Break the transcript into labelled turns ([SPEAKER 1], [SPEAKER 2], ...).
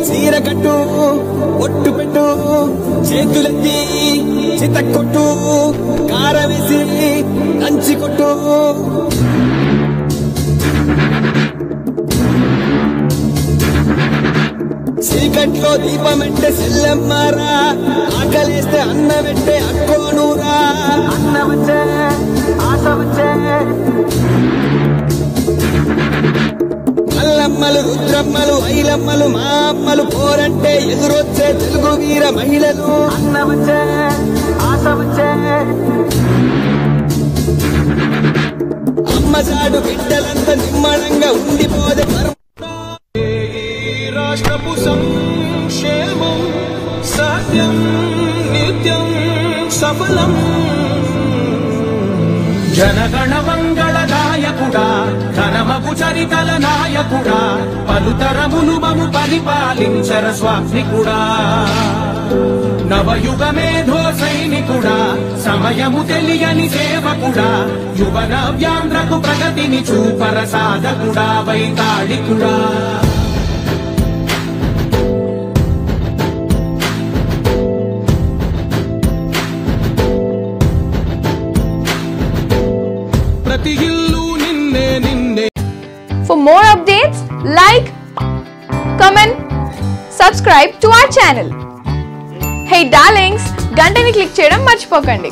[SPEAKER 1] చీర కట్టు ఒట్టు పెట్టు చేతులెత్తి చితక్కొట్టు కారవేసి దంచి కొట్టు చీకట్లో దీపమంటే సెల్లమ్మారా ఆకలేస్తే అన్నమెట్టే అక్కోనూరా అన్నమచ్చే ఆశ వచ్చే మల్లమ్మలు రుద్రమ్మలు ఐలమ్మలు మా అమ్మలు పోరంటే ఎదురొచ్చే తెలుగు వీర మహిళలు అన్నమచ్చే ఆశ వచ్చే అమ్మజాడు బిడ్డలంతా నిమ్మడంగా ఉండిపోదే రాష్ట్రపు సంక్షేమం సత్యం నిత్యం సఫలం జనగణ మంగళ నాయకుడా ఘనమగు చరితల నాయకుడా పలుతరములు మము పరిపాలించర స్వామికుడా నవయుగ మేధో సైనికుడా సమయము తెలియని సేవకుడా యువన వ్యాంధ్రకు ప్రగతిని చూపర సాధకుడా వైతాళికుడా
[SPEAKER 2] For more updates, like, comment, subscribe to our channel. Hey darlings, గంటని click చేయడం మర్చిపోకండి.